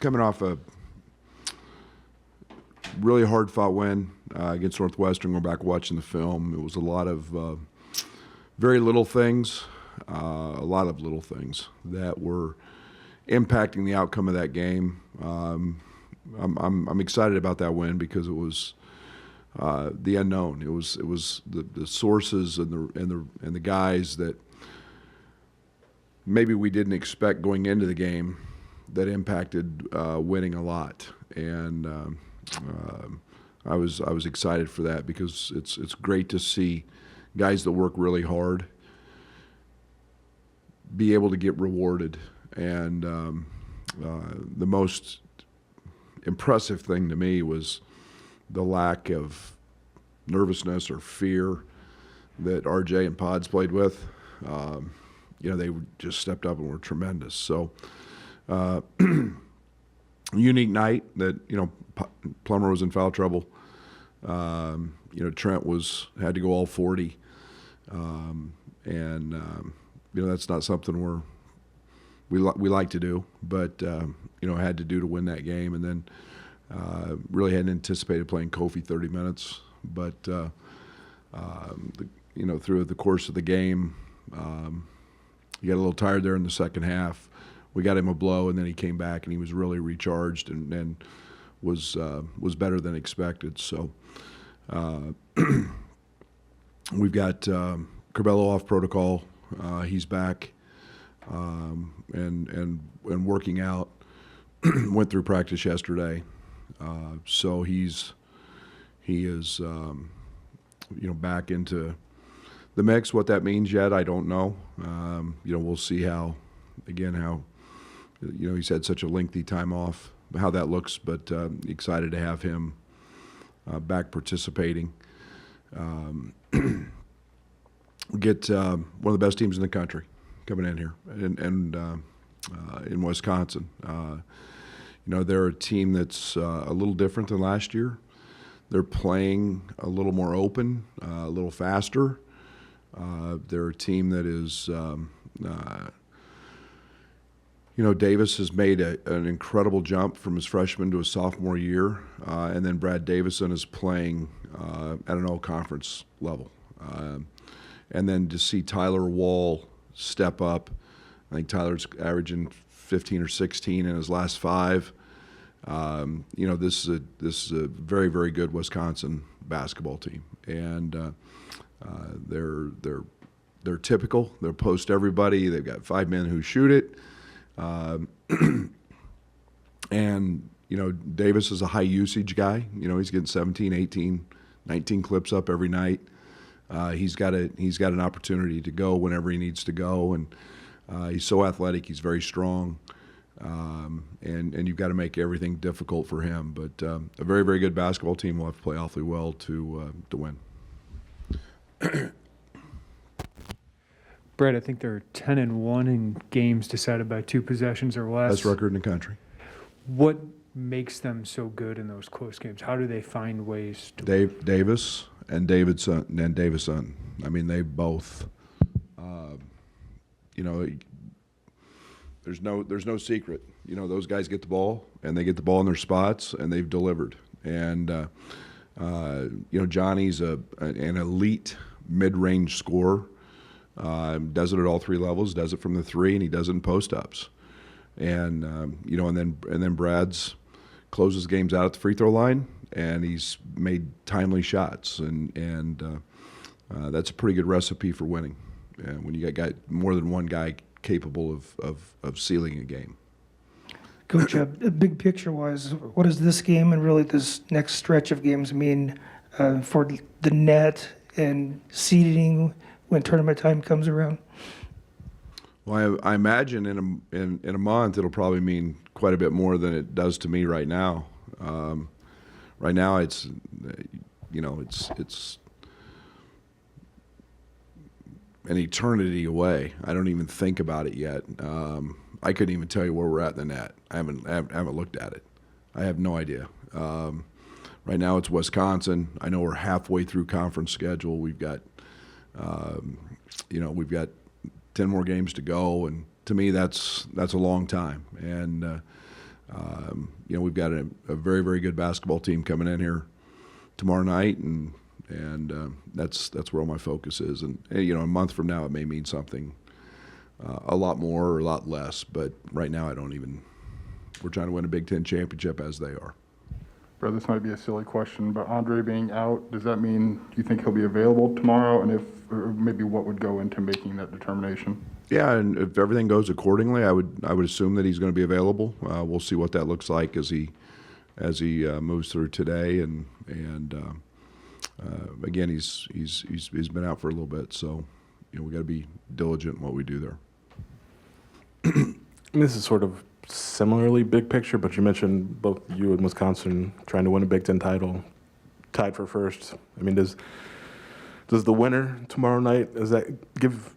coming off a really hard-fought win against Northwestern. Going back watching the film, it was a lot of very little things, a lot of little things that were impacting the outcome of that game. I'm excited about that win because it was the unknown. It was the sources and the guys that maybe we didn't expect going into the game that impacted winning a lot. And I was excited for that because it's great to see guys that work really hard be able to get rewarded. And the most impressive thing to me was the lack of nervousness or fear that RJ and Pods played with. They just stepped up and were tremendous. So unique night that, Plummer was in foul trouble. Trent had to go all 40. That's not something we like to do, but had to do to win that game. And then really hadn't anticipated playing Koffi 30 minutes, but through the course of the game, he got a little tired there in the second half. We got him a blow, and then he came back and he was really recharged and was better than expected. So we've got Curbelo off protocol. He's back and working out. Went through practice yesterday, so he is back into the mix. What that means yet, I don't know. We'll see how he's had such a lengthy time off, how that looks. But excited to have him back participating. Get one of the best teams in the country coming in here, and in Wisconsin. They're a team that's a little different than last year. They're playing a little more open, a little faster. They're a team that is, Davis has made an incredible jump from his freshman to his sophomore year, and then Brad Davison is playing at an all-conference level. And then to see Tyler Wall step up, I think Tyler's averaging 15 or 16 in his last 5. This is a very, very good Wisconsin basketball team, and they're typical. They'll post everybody. They've got 5 men who shoot it, and Davis is a high usage guy. He's getting 17, 18, 19 clips up every night. He's got an opportunity to go whenever he needs to go, and he's so athletic. He's very strong, and you've got to make everything difficult for him. But a very, very good basketball team will have to play awfully well to win. Brad, I think they're 10-1 in games decided by 2 possessions or less. Best record in the country. What makes them so good in those close games? How do they find ways to Davis and Davison. I mean, they both. There's no secret. Those guys get the ball and they get the ball in their spots and they've delivered. And Johnny's an elite mid-range scorer. Does it at all 3 levels. Does it from the 3, and he does it in post-ups. And and then Brad's closes games out at the free throw line, and he's made timely shots, and that's a pretty good recipe for winning. When you got more than one guy capable of sealing a game. Coach, big picture-wise, what does this game and really this next stretch of games mean for the net and seeding when tournament time comes around? Well, I imagine in a month it'll probably mean quite a bit more than it does to me right now. Right now it's an eternity away. I don't even think about it yet. I couldn't even tell you where we're at in the net. I haven't looked at it. I have no idea. Right now it's Wisconsin. I know we're halfway through conference schedule. We've got 10 more games to go, and to me that's a long time. And We've got a very, very good basketball team coming in here tomorrow night, and that's where all my focus is. And a month from now, it may mean something a lot more or a lot less, but right now we're trying to win a Big Ten championship as they are. Brad, this might be a silly question, but Andre being out, does that mean you think he'll be available tomorrow? And or maybe what would go into making that determination? Yeah, and if everything goes accordingly, I would assume that he's going to be available. We'll see what that looks like as he moves through today, and again, he's been out for a little bit, so we got to be diligent in what we do there. This is sort of similarly big picture, but you mentioned both you and Wisconsin trying to win a Big Ten title, tied for first. I mean, does the winner tomorrow night, does that give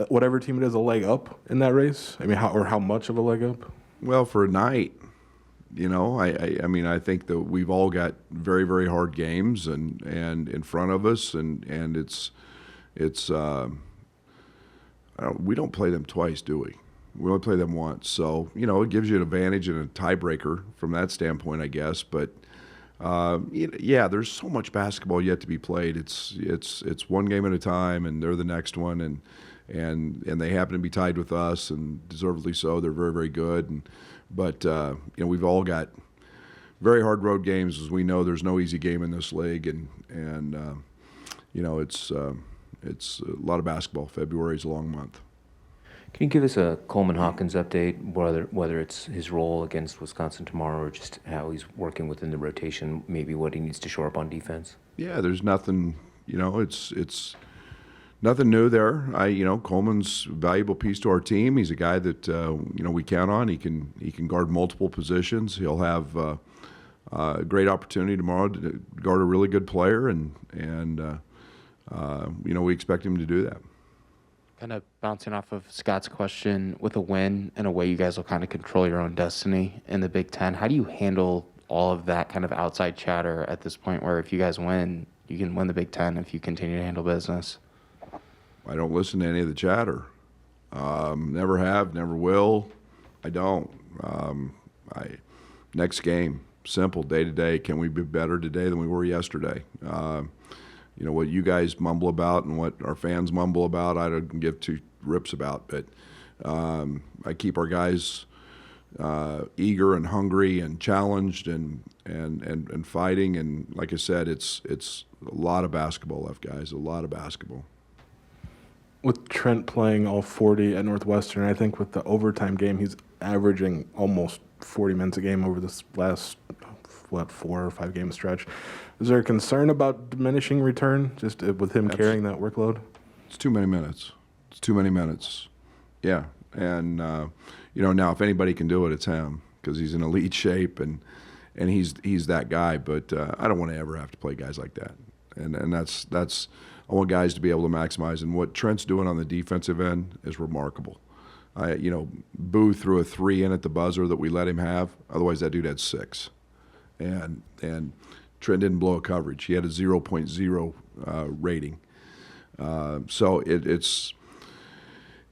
whatever team it is a leg up in that race? I mean, how much of a leg up? Well, for a night, I think that we've all got very, very hard games and in front of us, and we don't play them twice, do we? We only play them once, so it gives you an advantage and a tiebreaker from that standpoint, I guess. But there's so much basketball yet to be played. It's one game at a time, and they're the next one, and they happen to be tied with us, and deservedly so. They're very, very good, but we've all got very hard road games, as we know. There's no easy game in this league, and it's a lot of basketball. February's a long month. Can you give us a Coleman Hawkins update, whether it's his role against Wisconsin tomorrow or just how he's working within the rotation, maybe what he needs to shore up on defense? Yeah, there's nothing, it's nothing new there. Coleman's a valuable piece to our team. He's a guy that, we count on. He can guard multiple positions. He'll have a great opportunity tomorrow to guard a really good player, and we expect him to do that. Kind of bouncing off of Scott's question, with a win in a way you guys will kind of control your own destiny in the Big Ten. How do you handle all of that kind of outside chatter at this point where if you guys win, you can win the Big Ten if you continue to handle business? I don't listen to any of the chatter. Never have, never will. I don't. Next game, simple, day to day. Can we be better today than we were yesterday? What you guys mumble about and what our fans mumble about, I don't give two rips about. But I keep our guys eager and hungry and challenged and fighting. And like I said, it's a lot of basketball left, guys. A lot of basketball. With Trent playing all 40 at Northwestern, I think with the overtime game, he's averaging almost 40 minutes a game over this last 4 or 5 game stretch. Is there a concern about diminishing return, just with him carrying that workload? It's too many minutes. Yeah. And, now if anybody can do it, it's him, because he's in elite shape and he's that guy. But I don't want to ever have to play guys like that. And that's I want guys to be able to maximize. And what Trent's doing on the defensive end is remarkable. Boo threw a 3 in at the buzzer that we let him have. Otherwise, that dude had 6. And Trent didn't blow a coverage. He had a 0.0 rating. So it's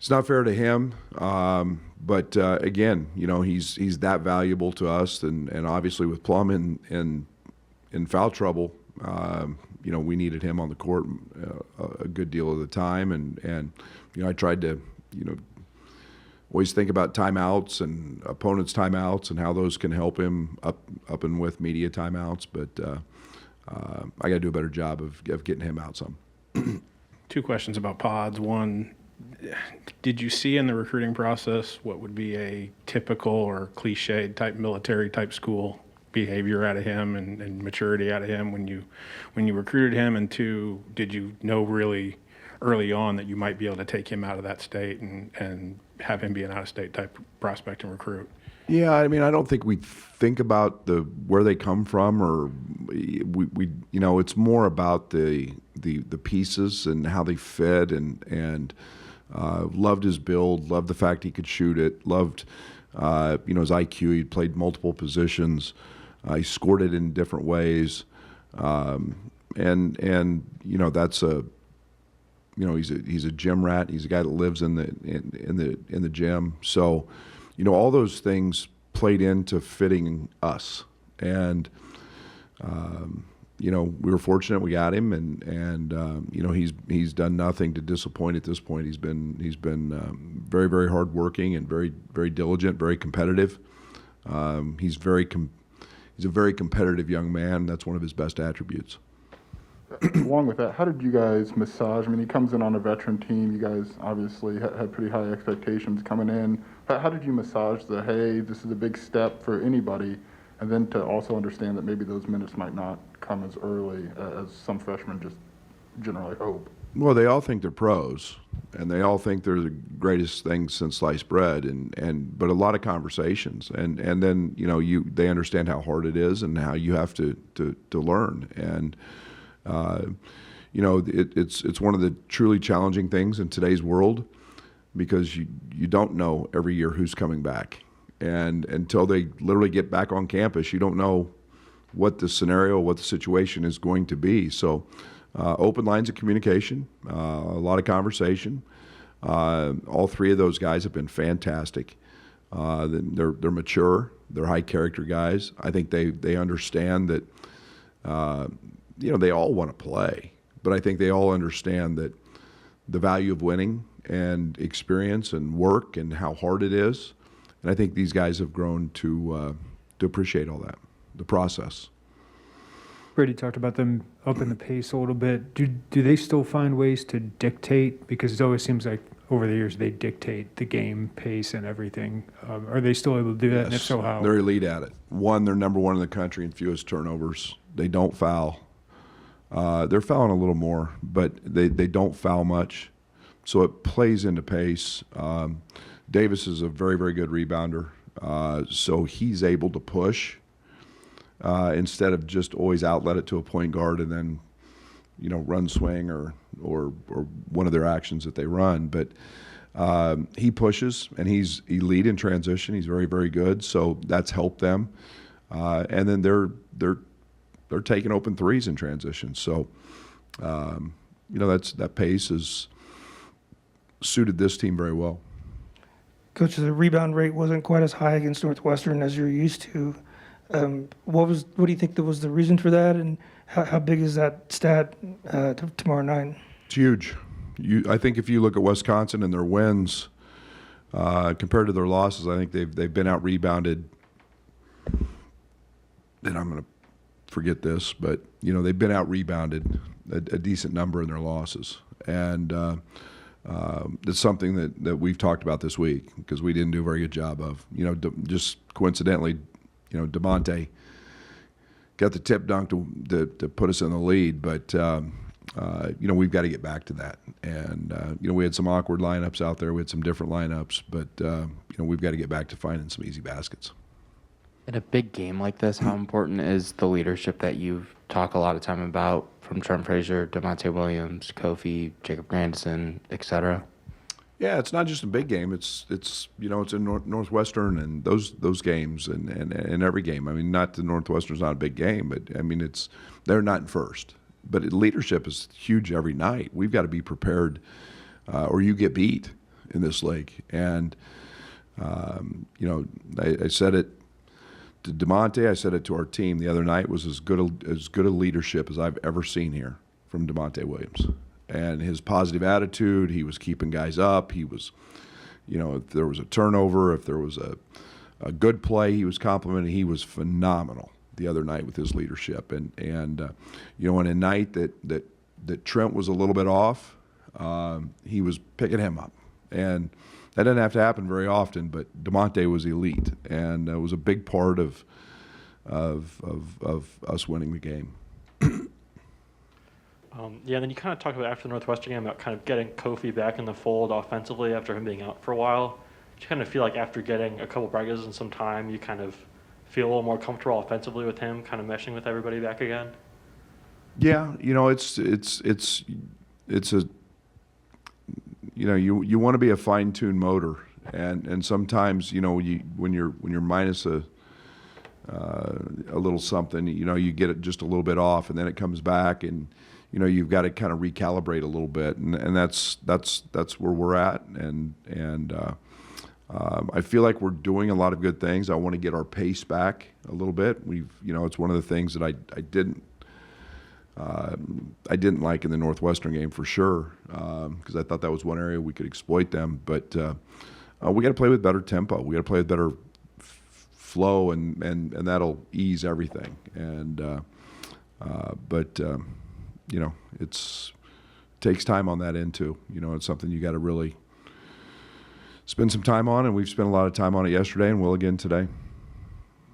not fair to him. But again, he's that valuable to us, and obviously with Plum in foul trouble, we needed him on the court a good deal of the time, and I tried to always think about timeouts and opponents' timeouts and how those can help him up and with media timeouts. But I got to do a better job of getting him out some. 2 questions about pods. One, did you see in the recruiting process what would be a typical or cliched type military type school behavior out of him and maturity out of him when you recruited him? And 2, did you know really early on that you might be able to take him out of that state and have him be an out-of-state type prospect and recruit? Yeah, I don't think we think about where they come from, or we it's more about the pieces and how they fit, and loved his build, loved the fact he could shoot it, loved his IQ. He played multiple positions, he scored it in different ways, and that's a. He's a gym rat. He's a guy that lives in the gym. So, all those things played into fitting us. And we were fortunate we got him, and he's done nothing to disappoint at this point. He's been very, very hardworking and very, very diligent, very competitive. He's a very competitive young man. That's one of his best attributes. Along with that, how did you guys massage? I mean, he comes in on a veteran team. You guys obviously had pretty high expectations coming in. How did you massage the, hey, this is a big step for anybody, and then to also understand that maybe those minutes might not come as early as some freshmen just generally hope? Well, they all think they're pros, and they all think they're the greatest thing since sliced bread, but a lot of conversations, and then they understand how hard it is and how you have to learn, and it's one of the truly challenging things in today's world, because you don't know every year who's coming back, and until they literally get back on campus, you don't know what the scenario, what the situation is going to be. So open lines of communication, a lot of conversation. All three of those guys have been fantastic. They're mature, they're high character guys. I think they understand that they all want to play, but I think they all understand that the value of winning and experience and work and how hard it is. And I think these guys have grown to appreciate all that, the process. Brady talked about them upping the pace a little bit. Do they still find ways to dictate? Because it always seems like over the years they dictate the game pace and everything. Are they still able to do that? Yes, and if so, how? They're elite at it. They're number one in the country in fewest turnovers. They don't foul. They're fouling a little more, but they don't foul much. So it plays into pace. Davis is a very, very good rebounder. So he's able to push instead of just always outlet it to a point guard and then, run swing or one of their actions that they run. But he pushes, and he's elite in transition. He's very, very good. So that's helped them. And then they're taking open threes in transition. So, that pace has suited this team very well. Coach, the rebound rate wasn't quite as high against Northwestern as you're used to. What do you think that was the reason for that, and how big is that stat tomorrow night? It's huge. I think if you look at Wisconsin and their wins compared to their losses, I think they've been out rebounded. And I'm going to forget this, but they've been out rebounded a decent number in their losses, and it's something that we've talked about this week because we didn't do a very good job of. Just coincidentally, DeMonte got the tip dunk to put us in the lead, but we've got to get back to that. And we had some awkward lineups out there. We had some different lineups, but we've got to get back to finding some easy baskets. In a big game like this, how important is the leadership that you've talked a lot of time about from Trent Frazier, DeMonte Williams, Koffi, Jacob Grandison, etc.? Yeah, it's not just a big game. It's in Northwestern and those games and every game. I mean, not that Northwestern's not a big game, but I mean they're not in first. But leadership is huge every night. We've got to be prepared, or you get beat in this league. And I said it to DeMonte, I said it to our team the other night, was as good a leadership as I've ever seen here from DeMonte Williams. And his positive attitude, he was keeping guys up. He was, if there was a turnover, if there was a good play, he was complimenting. He was phenomenal the other night with his leadership. And on a night that Trent was a little bit off, he was picking him up. And that doesn't have to happen very often, but DeMonte was elite, and it was a big part of us winning the game. Then you kind of talked about after the Northwestern game about kind of getting Koffi back in the fold offensively after him being out for a while. Do you kind of feel like after getting a couple practices and some time, you kind of feel a little more comfortable offensively with him, kind of meshing with everybody back again? Yeah, it's a you want to be a fine-tuned motor, and sometimes when you're minus a little something, you get it just a little bit off, and then it comes back, and you've got to kind of recalibrate a little bit, and that's where we're at, and I feel like we're doing a lot of good things. I want to get our pace back a little bit. It's one of the things that I didn't like in the Northwestern game for sure, because I thought that was one area we could exploit them. But we got to play with better tempo. We got to play with better flow, and that'll ease everything. But it takes time on that end too. It's something you got to really spend some time on, and we've spent a lot of time on it yesterday, and will again today.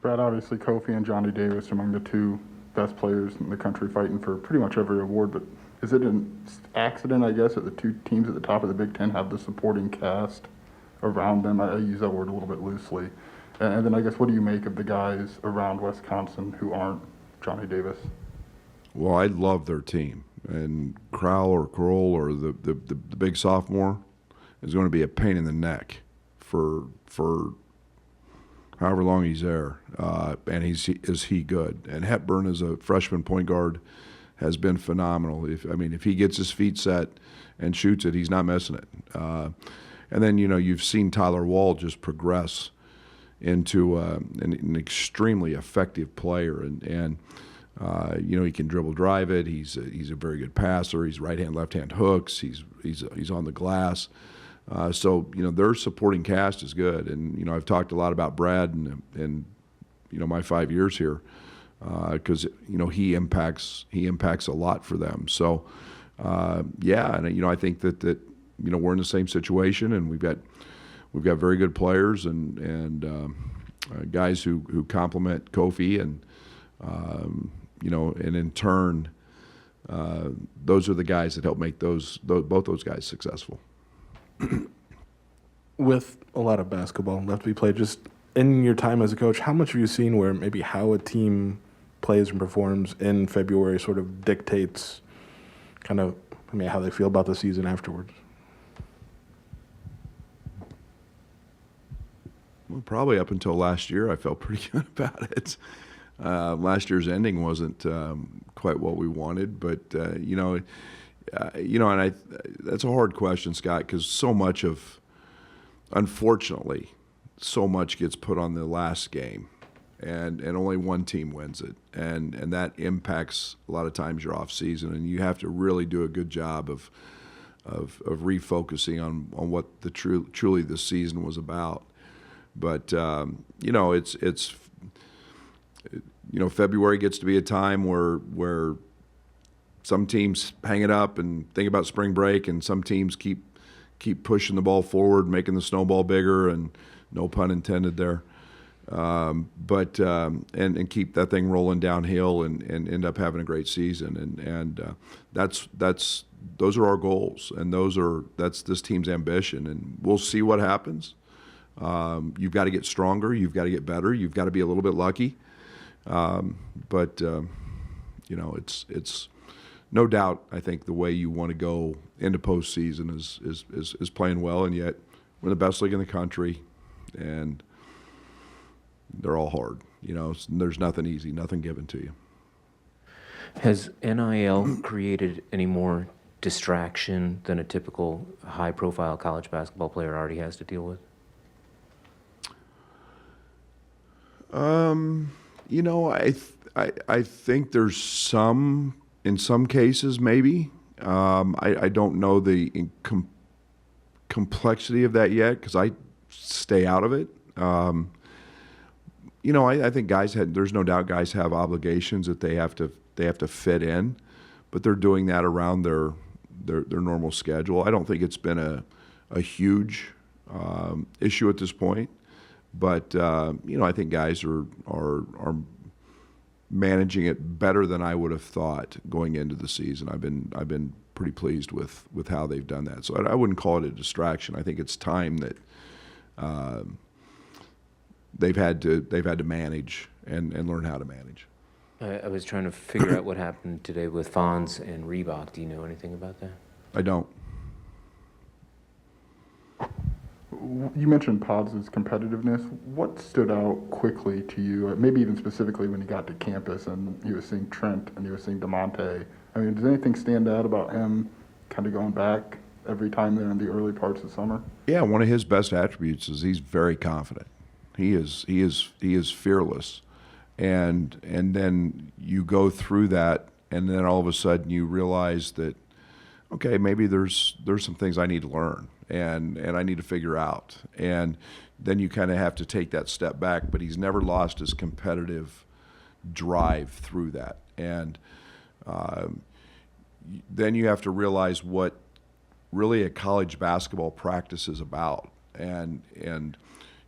Brad, obviously Koffi and Johnny Davis are among the two best players in the country fighting for pretty much every award, but is it an accident, I guess, that the two teams at the top of the Big Ten have the supporting cast around them? I use that word a little bit loosely. And then I guess, what do you make of the guys around Wisconsin who aren't Johnny Davis? Well, I love their team, and Crowell or Kroll or the big sophomore is going to be a pain in the neck for however long he's there, and is he good? And Hepburn as a freshman point guard has been phenomenal. If he gets his feet set and shoots it, he's not missing it. And then you've seen Tyler Wall just progress into an extremely effective player, and he can dribble, drive it. He's a very good passer. He's right hand, left hand hooks. He's on the glass. So their supporting cast is good, and I've talked a lot about Brad and my 5 years here, because he impacts a lot for them. So and I think that we're in the same situation, and we've got very good players and guys who complement Koffi, and and in turn those are the guys that help make both those guys successful. With a lot of basketball left to be played, just in your time as a coach, how much have you seen where maybe how a team plays and performs in February sort of dictates kind of how they feel about the season afterwards? Well, probably up until last year, I felt pretty good about it. Last year's ending wasn't quite what we wanted, but and that's a hard question, Scott, because unfortunately, so much gets put on the last game, and only one team wins it, and that impacts a lot of times your off season, and you have to really do a good job of refocusing on what truly the season was about. But it's February gets to be a time where some teams hang it up and think about spring break, and some teams keep pushing the ball forward, making the snowball bigger, and no pun intended there. But keep that thing rolling downhill and end up having a great season. And those are our goals, and that's this team's ambition. And we'll see what happens. You've got to get stronger. You've got to get better. You've got to be a little bit lucky. But it's no doubt, I think, the way you want to go into postseason is playing well, and yet we're the best league in the country, and they're all hard. There's nothing easy, nothing given to you. Has NIL created any more distraction than a typical high-profile college basketball player already has to deal with? I think there's some, in some cases, maybe. I don't know the complexity of that yet, because I stay out of it. I think there's no doubt guys have obligations that they have to fit in, but they're doing that around their normal schedule. I don't think it's been a huge issue at this point, but I think guys are managing it better than I would have thought going into the season. I've been pretty pleased with how they've done that. So I wouldn't call it a distraction. I think it's time that they've had to manage and learn how to manage. I was trying to figure out what happened today with Fonz and Reebok. Do you know anything about that? I don't. You mentioned Pods' competitiveness. What stood out quickly to you, maybe even specifically when you got to campus and you were seeing Trent and you were seeing DeMonte? I mean, does anything stand out about him kind of going back every time there in the early parts of summer? Yeah, one of his best attributes is he's very confident. He is fearless, and then you go through that, and then all of a sudden you realize that, okay, maybe there's some things I need to learn and I need to figure out, and then you kind of have to take that step back. But he's never lost his competitive drive through that, and then you have to realize what really a college basketball practice is about, and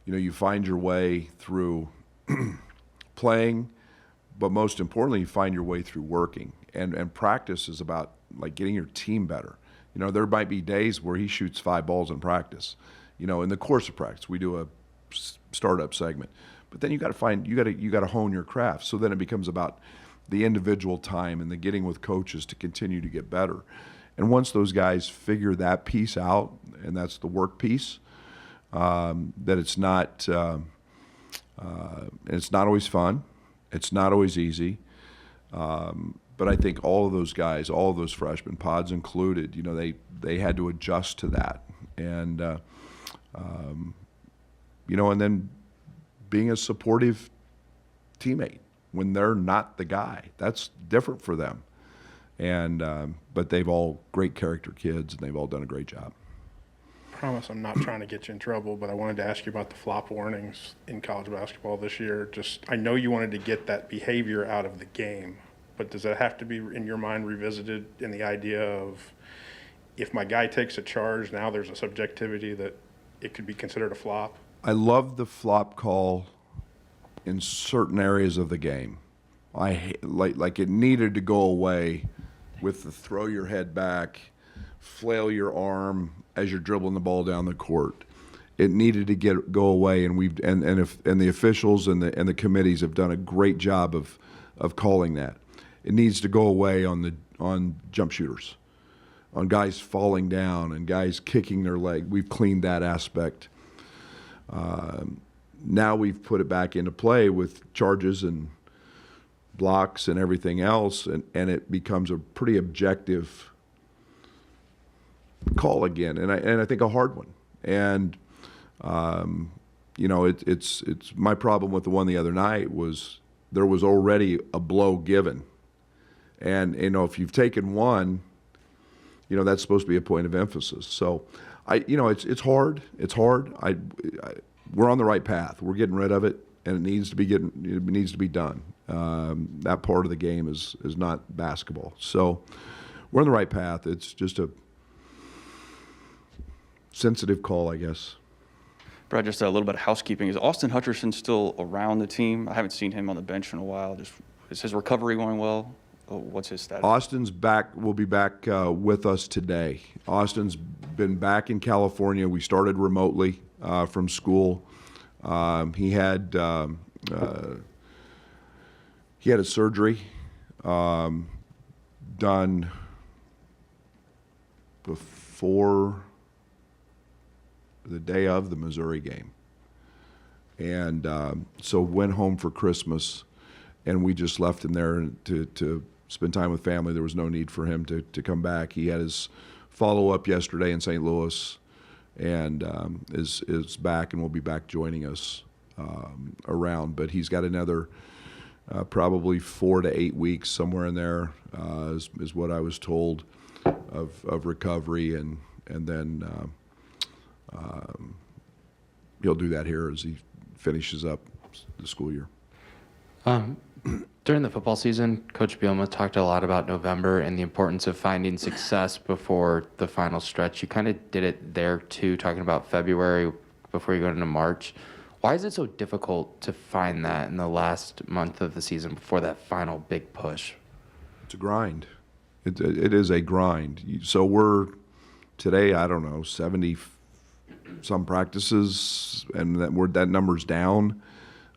you know, you find your way through playing, but most importantly, you find your way through working, and practice is about like getting your team better. You know, there might be days where he shoots 5 balls in practice. You know, in the course of practice, we do a startup segment, but then you got to hone your craft. So then it becomes about the individual time and the getting with coaches to continue to get better. And once those guys figure that piece out, and that's the work piece, that it's not always fun, it's not always easy. But I think all of those guys, all of those freshmen, pods included, you know, they had to adjust to that, and you know, and then being a supportive teammate when they're not the guy, that's different for them. And but they've all great character kids, and they've all done a great job. Promise I'm not trying to get you in trouble, but I wanted to ask you about the flop warnings in college basketball this year. Just, I know you wanted to get that behavior out of the game, but does that have to be, in your mind, revisited in the idea of if my guy takes a charge, now there's a subjectivity that it could be considered a flop? I love the flop call in certain areas of the game. Like it needed to go away with the throw your head back, flail your arm as you're dribbling the ball down the court. It needed to go away, and the officials and the committees have done a great job of calling that. It needs to go away on jump shooters, on guys falling down and guys kicking their leg. We've cleaned that aspect. Now we've put it back into play with charges and blocks and everything else, and it becomes a pretty objective call again, and I think a hard one. And you know, it's my problem with the one the other night was there was already a blow given, and you know, if you've taken one, you know, that's supposed to be a point of emphasis. So you know, it's hard. It's hard. We're on the right path. We're getting rid of it, and it needs to be done. That part of the game is not basketball. So we're on the right path. It's just a sensitive call, I guess. Brad, just a little bit of housekeeping. Is Austin Hutchison still around the team? I haven't seen him on the bench in a while. Is his recovery going well? What's his status? Austin's back. Will be back with us today. Austin's been back in California. We started remotely from school. He had a surgery done before the day of the Missouri game, and so went home for Christmas, and we just left him there to spend time with family. There was no need for him to come back. He had his follow-up yesterday in St. Louis, and is back and will be back joining us around. But he's got another probably 4 to 8 weeks, somewhere in there, is what I was told, of recovery, and then he'll do that here as he finishes up the school year. During the football season, Coach Bielema talked a lot about November and the importance of finding success before the final stretch. You kind of did it there too, talking about February before you go into March. Why is it so difficult to find that in the last month of the season before that final big push? It's a grind. It is a grind. So we're today, I don't know, 70 some practices, and that number's down.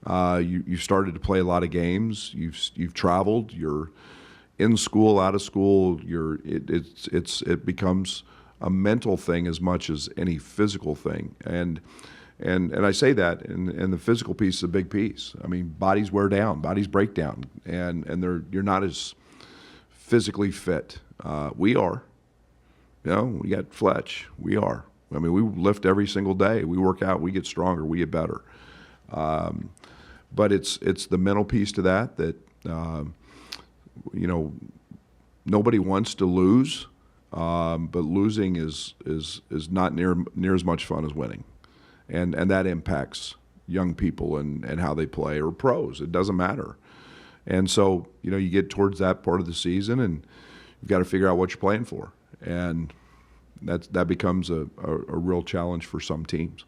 You started to play a lot of games. You've traveled. You're in school, out of school. It becomes a mental thing as much as any physical thing. And I say that, and the physical piece is a big piece. I mean, bodies wear down, bodies break down, and you're not as physically fit. We are. You know, we got Fletch. We are. I mean, we lift every single day. We work out. We get stronger. We get better. But it's the mental piece to that you know, nobody wants to lose, but losing is not near as much fun as winning, and that impacts young people and how they play, or pros. It doesn't matter. And so, you know, you get towards that part of the season, and you've got to figure out what you're playing for, and that becomes a real challenge for some teams.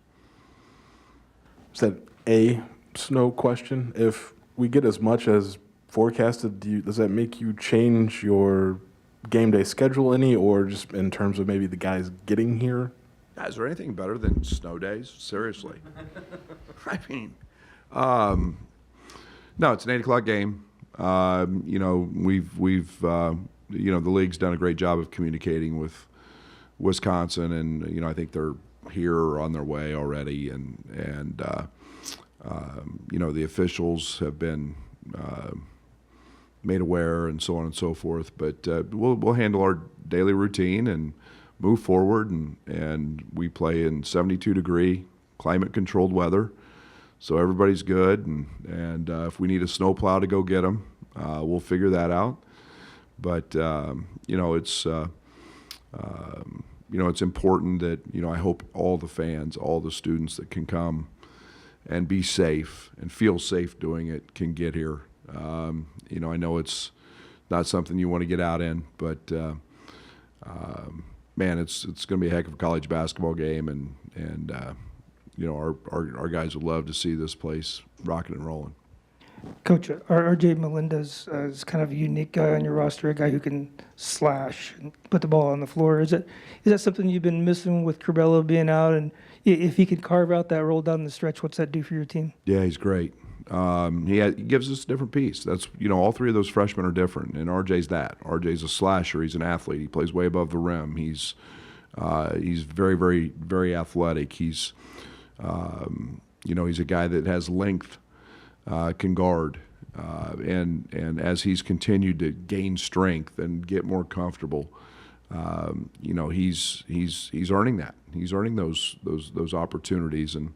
Is that a snow question? If we get as much as forecasted, does that make you change your game day schedule any, or just in terms of maybe the guys getting here? Is there anything better than snow days? Seriously. I mean, no, it's an 8 o'clock game. You know, we've you know, the league's done a great job of communicating with Wisconsin, and you know, I think they're here or on their way already, and you know, the officials have been made aware, and so on and so forth. But we'll handle our daily routine and move forward, and we play in 72-degree climate-controlled weather, so everybody's good. And if we need a snowplow to go get them, we'll figure that out. But you know, it's you know, it's important that, you know, I hope all the fans, all the students that can come and be safe and feel safe doing it can get here. You know, I know it's not something you want to get out in, but man, it's going to be a heck of a college basketball game, and you know, our guys would love to see this place rocking and rolling. Coach, RJ Melendez is kind of a unique guy on your roster, a guy who can slash and put the ball on the floor. Is that something you've been missing with Curbelo being out? And if he could carve out that role down the stretch, what's that do for your team? Yeah, he's great. He gives us a different piece. That's, you know, all three of those freshmen are different, and RJ's that. RJ's a slasher. He's an athlete. He plays way above the rim. He's very, very, very athletic. He's you know, he's a guy that has length, can guard, and as he's continued to gain strength and get more comfortable, you know, he's earning that. He's earning those opportunities, and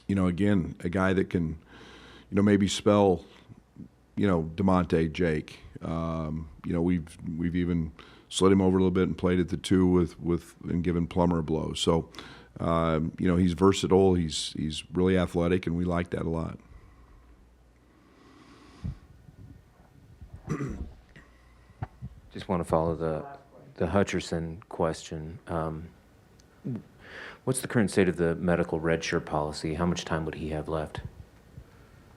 you know, again, a guy that can, you know, maybe spell, you know, DeMonte, Jake. You know, we've even slid him over a little bit and played at the 2 and given Plummer a blow. So, you know, he's versatile. He's really athletic, and we like that a lot. Just want to follow the Hutchison question. What's the current state of the medical redshirt policy? How much time would he have left?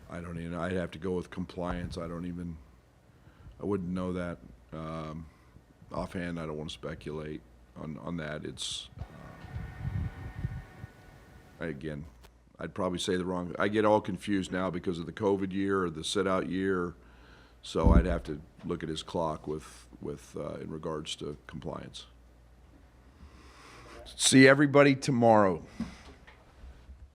I don't even. I'd have to go with compliance. I wouldn't know that offhand. I don't want to speculate on that. It's again, I'd probably say the wrong. I get all confused now because of the COVID year or the sit-out year. So I'd have to look at his clock with in regards to compliance. See everybody tomorrow.